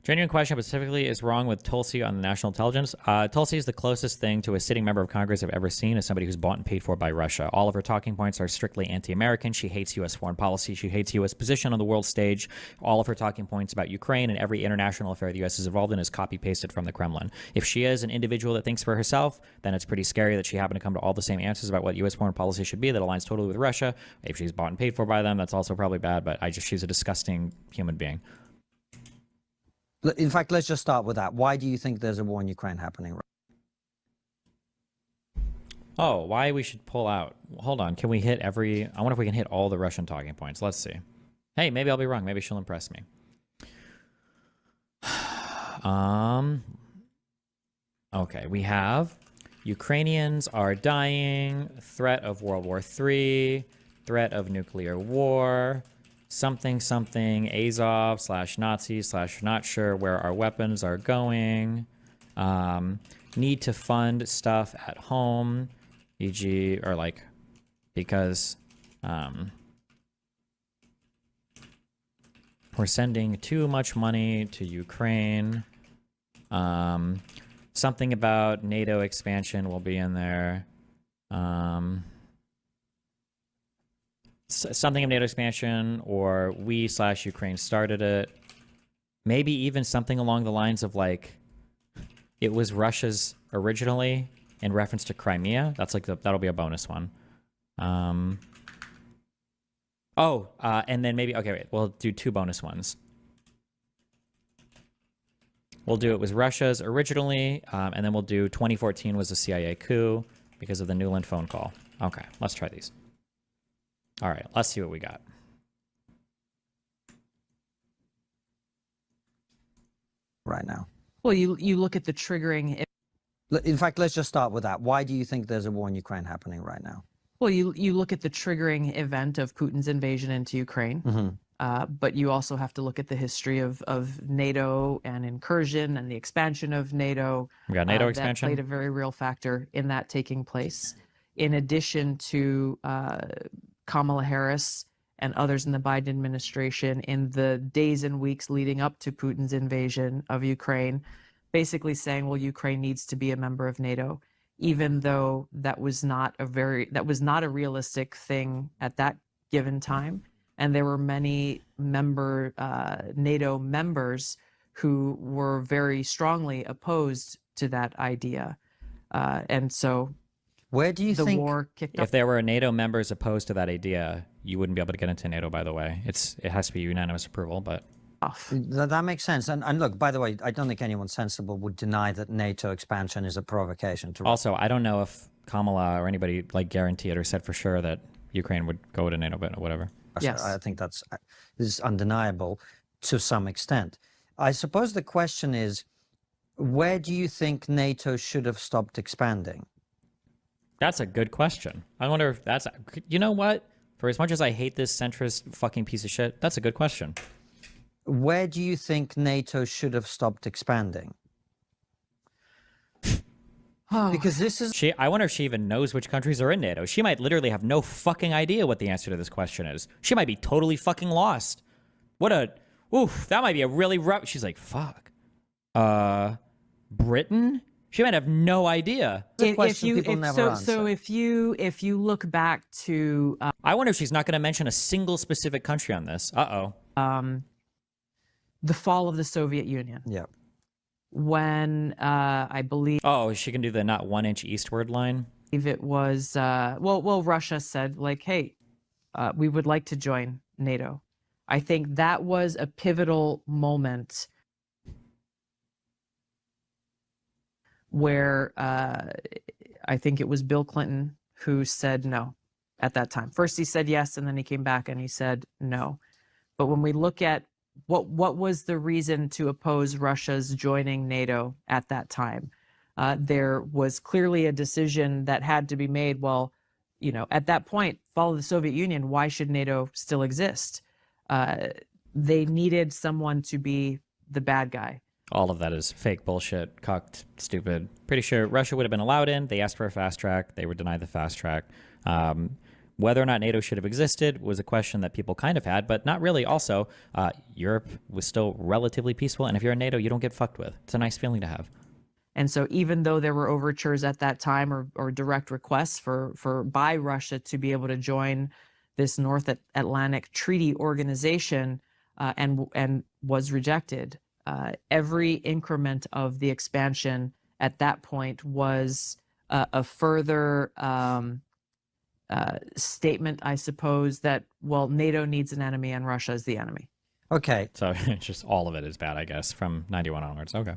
Genuine question specifically is wrong with Tulsi on the national intelligence. Tulsi is the closest thing to a sitting member of Congress I've ever seen as somebody who's bought and paid for by Russia. All of her talking points are strictly anti-American. She hates U.S. foreign policy. She hates U.S. position on the world stage. All of her talking points about Ukraine and every international affair the U.S. is involved in is copy-pasted from the Kremlin. If she is an individual that thinks for herself, then it's pretty scary that she happened to come to all the same answers about what U.S. foreign policy should be that aligns totally with Russia. If she's bought and paid for by them, that's also probably bad, but she's a disgusting human being. In fact, let's just start with that. Why do you think there's a war in Ukraine happening? Oh, why we should pull out. Hold on. Can we hit every... I wonder if we can hit all the Russian talking points. Let's see. Hey, maybe I'll be wrong. Maybe she'll impress me. Okay, we have Ukrainians are dying, threat of World War III, threat of nuclear war, something, Azov / Nazis / not sure where our weapons are going, need to fund stuff at home, e.g., or like, because we're sending too much money to Ukraine. Something about NATO expansion will be in there. Something of NATO expansion, or we / Ukraine started it. Maybe even something along the lines of like, it was Russia's originally in reference to Crimea. That's like that'll be a bonus one. And then maybe, okay, wait, we'll do 2 bonus ones. We'll do it was Russia's originally, and then we'll do 2014 was a CIA coup because of the Nuland phone call. Okay, let's try these. All right, let's see what we got. Right now. Well, you look at the triggering... In fact, let's just start with that. Why do you think there's a war in Ukraine happening right now? Well, you look at the triggering event of Putin's invasion into Ukraine, but you also have to look at the history of NATO and incursion and the expansion of NATO. We got NATO expansion. That played a very real factor in that taking place. In addition to Kamala Harris and others in the Biden administration in the days and weeks leading up to Putin's invasion of Ukraine, basically saying, well, Ukraine needs to be a member of NATO, even though that was not a realistic thing at that given time. And there were many NATO members who were very strongly opposed to that idea. And so where do you the think war kicked off? If there were NATO members opposed to that idea, you wouldn't be able to get into NATO, by the way. It has to be unanimous approval, but... That makes sense. And look, by the way, I don't think anyone sensible would deny that NATO expansion is a provocation to Russia. Also, I don't know if Kamala or anybody like guaranteed or said for sure that Ukraine would go to NATO, but whatever. Yes. I think this is undeniable to some extent. I suppose the question is, where do you think NATO should have stopped expanding? That's a good question. I wonder if that's... You know what? For as much as I hate this centrist fucking piece of shit, that's a good question. Where do you think NATO should have stopped expanding? Because this is... I wonder if she even knows which countries are in NATO. She might literally have no fucking idea what the answer to this question is. She might be totally fucking lost. Oof, that might be a really rough... She's like, fuck. Britain? She might have no idea. If you look back to... I wonder if she's not going to mention a single specific country on this. The fall of the Soviet Union. Yeah. When I believe... Oh, she can do the not 1 inch eastward line? It was... well, Russia said, like, hey, we would like to join NATO. I think that was a pivotal moment where I think it was Bill Clinton who said no at that time. First he said yes, and then he came back and he said no. But when we look at what was the reason to oppose Russia's joining NATO at that time, there was clearly a decision that had to be made. Well, you know, at that point, fall of the Soviet Union, why should NATO still exist? They needed someone to be the bad guy. All of that is fake bullshit, cucked, stupid. Pretty sure Russia would have been allowed in. They asked for a fast track. They were denied the fast track. Whether or not NATO should have existed was a question that people kind of had, but not really. Also, Europe was still relatively peaceful, and if you're in NATO, you don't get fucked with. It's a nice feeling to have. And so even though there were overtures at that time or direct requests by Russia to be able to join this North Atlantic Treaty Organization and was rejected, every increment of the expansion at that point was a further statement, I suppose, that, well, NATO needs an enemy and Russia is the enemy. Okay. So just all of it is bad, I guess, from 91 onwards. Okay.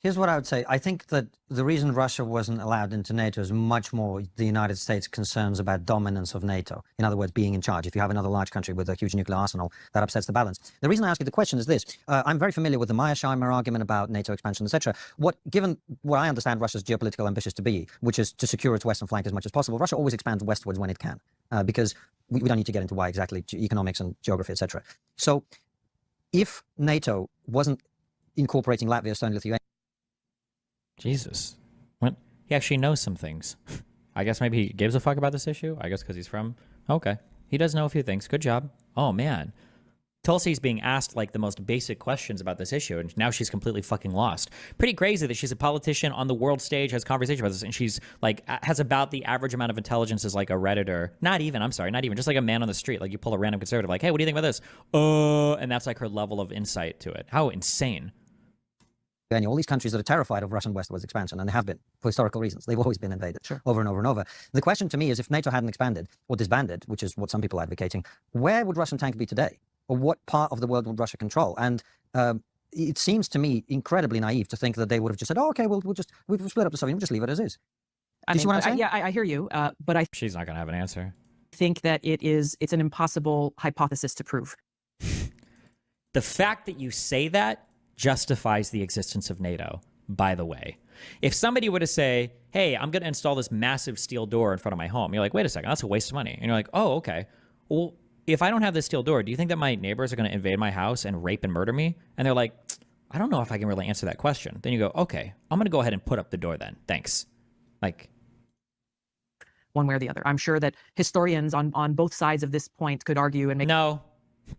Here's what I would say. I think that the reason Russia wasn't allowed into NATO is much more the United States' concerns about dominance of NATO. In other words, being in charge. If you have another large country with a huge nuclear arsenal, that upsets the balance. The reason I ask you the question is this. I'm very familiar with the Mearsheimer argument about NATO expansion, etc. Given what I understand Russia's geopolitical ambitions to be, which is to secure its western flank as much as possible, Russia always expands westwards when it can, because we don't need to get into why exactly, economics and geography, etc. So if NATO wasn't incorporating Latvia, Estonia, Lithuania, Jesus. What? He actually knows some things. I guess maybe he gives a fuck about this issue. I guess because he's from... Okay. He does know a few things. Good job. Oh, man. Tulsi's being asked, like, the most basic questions about this issue, and now she's completely fucking lost. Pretty crazy that she's a politician on the world stage, has conversation about this, and she's, like, has about the average amount of intelligence as, like, a Redditor. Not even, just like a man on the street. Like, you pull a random conservative, like, hey, what do you think about this? And that's, like, her level of insight to it. How insane. all these countries that are terrified of Russian westwards expansion, and they have been for historical reasons. They've always been invaded over and over and over. The question to me is, if NATO hadn't expanded or disbanded, which is what some people are advocating, where would Russian tanks be today? Or what part of the world would Russia control? And it seems to me incredibly naive to think that they would have just said, oh, okay, we'll split up the Soviet, we'll just leave it as is. Do you see what I'm saying? Yeah, I hear you, but she's not going to have an answer. Think that it's an impossible hypothesis to prove. The fact that you say that justifies the existence of NATO, by the way. If somebody were to say, hey, I'm going to install this massive steel door in front of my home, you're like, wait a second, that's a waste of money. And you're like, oh, okay. Well, if I don't have this steel door, do you think that my neighbors are going to invade my house and rape and murder me? And they're like, I don't know if I can really answer that question. Then you go, okay, I'm going to go ahead and put up the door then. Thanks. Like, one way or the other. I'm sure that historians on both sides of this point could argue and make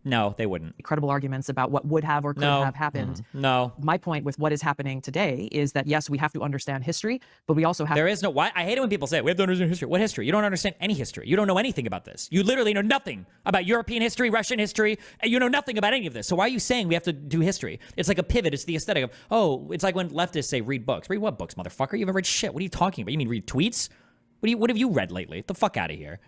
No, they wouldn't. Credible arguments about what would have or could have happened. No. My point with what is happening today is that, yes, we have to understand history, but we also have... There is no... Why? I hate it when people say, we have to understand history. What history? You don't understand any history. You don't know anything about this. You literally know nothing about European history, Russian history, and you know nothing about any of this. So why are you saying we have to do history? It's like a pivot. It's the aesthetic of, oh, it's like when leftists say, read books. Read what books, motherfucker? You haven't read shit. What are you talking about? You mean read tweets? What have you read lately? Get the fuck out of here.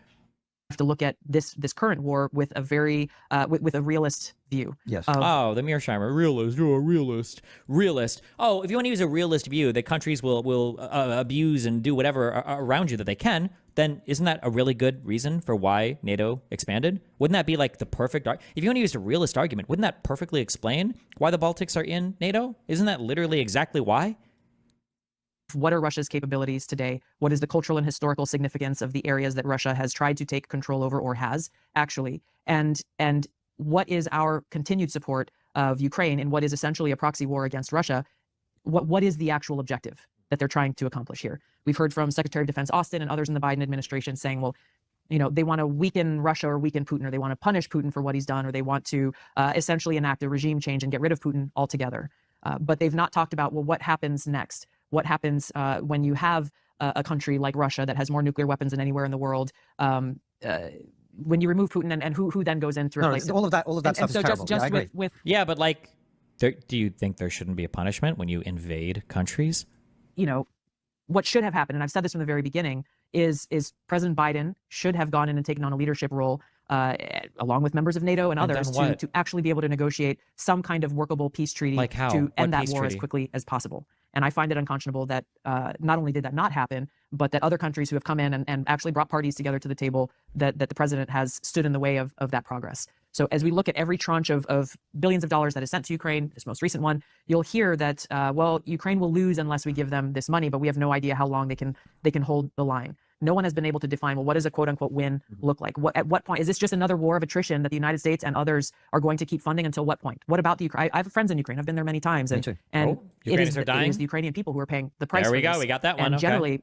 Have to look at this current war with a very with a realist view. Yes. Oh, the Mearsheimer realist. You're a realist. Oh, if you want to use a realist view that countries will abuse and do whatever around you that they can, then isn't that a really good reason for why NATO expanded? Wouldn't that be like the perfect if you want to use a realist argument, wouldn't that perfectly explain why the Baltics are in NATO? Isn't that literally exactly why? What are Russia's capabilities today? What is the cultural and historical significance of the areas that Russia has tried to take control over or has actually? And what is our continued support of Ukraine in what is essentially a proxy war against Russia? What is the actual objective that they're trying to accomplish here? We've heard from Secretary of Defense Austin and others in the Biden administration saying, well, you know, they want to weaken Russia or weaken Putin, or they want to punish Putin for what he's done, or they want to essentially enact a regime change and get rid of Putin altogether. But they've not talked about, well, what happens next? What happens when you have a country like Russia that has more nuclear weapons than anywhere in the world? When you remove Putin, and who then goes in to replace him? All of that stuff is terrible. Just I agree. Yeah, but like, do you think there shouldn't be a punishment when you invade countries? You know, what should have happened, and I've said this from the very beginning, is President Biden should have gone in and taken on a leadership role, along with members of NATO and others, to actually be able to negotiate some kind of workable peace treaty to end that war as quickly as possible. And I find it unconscionable that not only did that not happen, but that other countries who have come in and actually brought parties together to the table, that the president has stood in the way of that progress. So as we look at every tranche of billions of dollars that is sent to Ukraine, this most recent one, you'll hear that, well, Ukraine will lose unless we give them this money, but we have no idea how long they can hold the line. No one has been able to define, well, what does a quote-unquote win look like? At what point? Is this just another war of attrition that the United States and others are going to keep funding until what point? What about the Ukraine? I have friends in Ukraine. I've been there many times. And Ukrainians are dying? It is the Ukrainian people who are paying the price. There we for go. this. We got that one. And generally,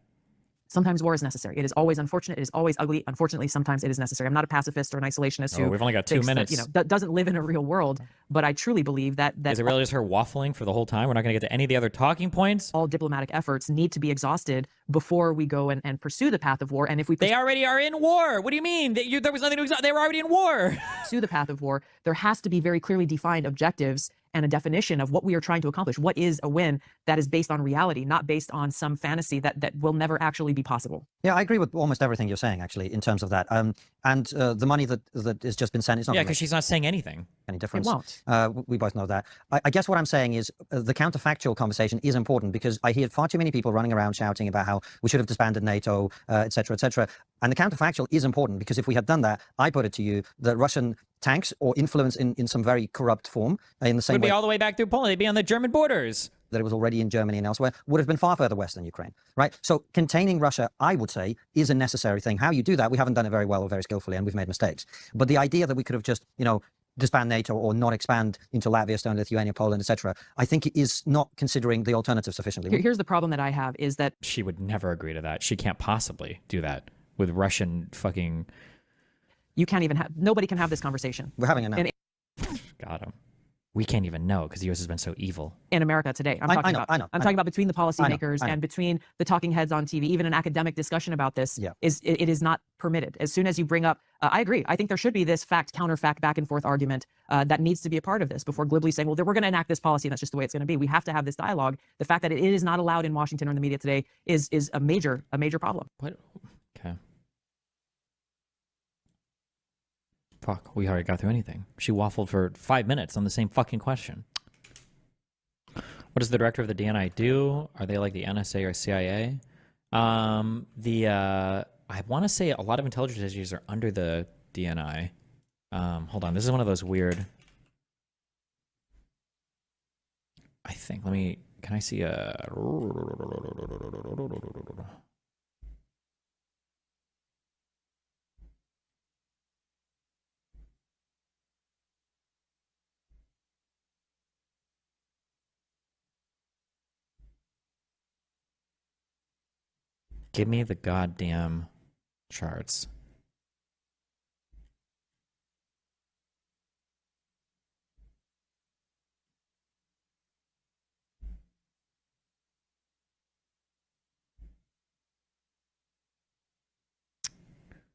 Sometimes war is necessary. It is always unfortunate. It is always ugly. Unfortunately, sometimes it is necessary. I'm not a pacifist or an isolationist who we've only got 2 minutes. doesn't live in a real world. But I truly believe that Is it really just her waffling for the whole time? We're not going to get to any of the other talking points. All diplomatic efforts need to be exhausted before we go and pursue the path of war. And if we they already are in war. What do you mean? There was nothing to exhaust. They were already in war. pursue the path of war, there has to be very clearly defined objectives and a definition of what we are trying to accomplish. What is a win that is based on reality, not based on some fantasy that will never actually be possible. Yeah, I agree with almost everything you're saying, actually, in terms of that. And the money that has just been sent is not because she's not saying anything. Any difference. It won't. We both know that. I guess what I'm saying is the counterfactual conversation is important because I hear far too many people running around shouting about how we should have disbanded NATO, et cetera, et cetera. And the counterfactual is important because if we had done that, I put it to you, the Russian tanks or influence in some very corrupt form in the same way. Would be all the way back through Poland. They'd be on the German borders. That it was already in Germany and elsewhere, would have been far further west than Ukraine, right? So containing Russia, I would say, is a necessary thing. How you do that, we haven't done it very well or very skillfully, and we've made mistakes. But the idea that we could have just, disband NATO or not expand into Latvia, Estonia, Lithuania, Poland, etc., I think it is not considering the alternative sufficiently. Here's the problem that I have is that she would never agree to that. She can't possibly do that with Russian fucking. You can't even nobody can have this conversation. We're having it now. Got him. We can't even know because the U.S. has been so evil. In America today. I'm talking about between the policymakers and between the talking heads on TV, even an academic discussion about this it is not permitted. As soon as you bring up, I agree. I think there should be this fact-counterfact back and forth argument that needs to be a part of this before glibly saying, well, we're going to enact this policy and that's just the way it's going to be. We have to have this dialogue. The fact that it is not allowed in Washington or in the media today is a major problem. What? Okay. Fuck, we already got through anything. She waffled for 5 minutes on the same fucking question. What does the director of the DNI do? Are they like the NSA or CIA? I want to say a lot of intelligence agencies are under the DNI. Hold on, this is one of those weird. I think, can I see a. Give me the goddamn charts.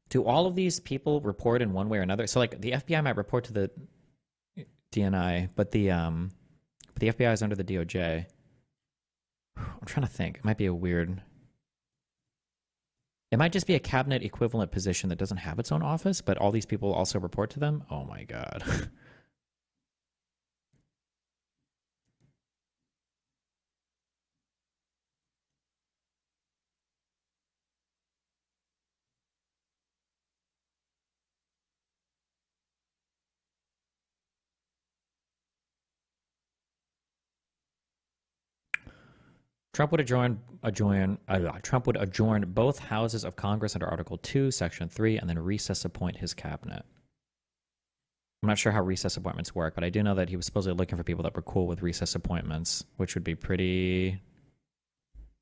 Do all of these people report in one way or another? So like the FBI might report to the DNI, but the FBI is under the DOJ. I'm trying to think. It might be a weird. It might just be a cabinet equivalent position that doesn't have its own office, but all these people also report to them. Oh my God. Trump would adjourn both houses of Congress under Article 2, Section 3, and then recess appoint his cabinet. I'm not sure how recess appointments work, but I do know that he was supposedly looking for people that were cool with recess appointments, which would be pretty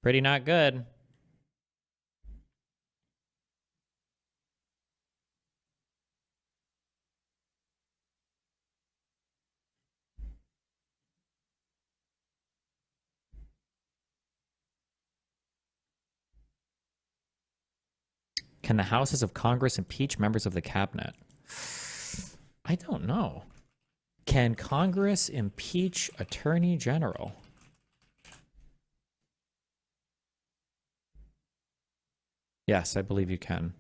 not good. Can the houses of Congress impeach members of the cabinet? I don't know. Can Congress impeach Attorney General? Yes, I believe you can.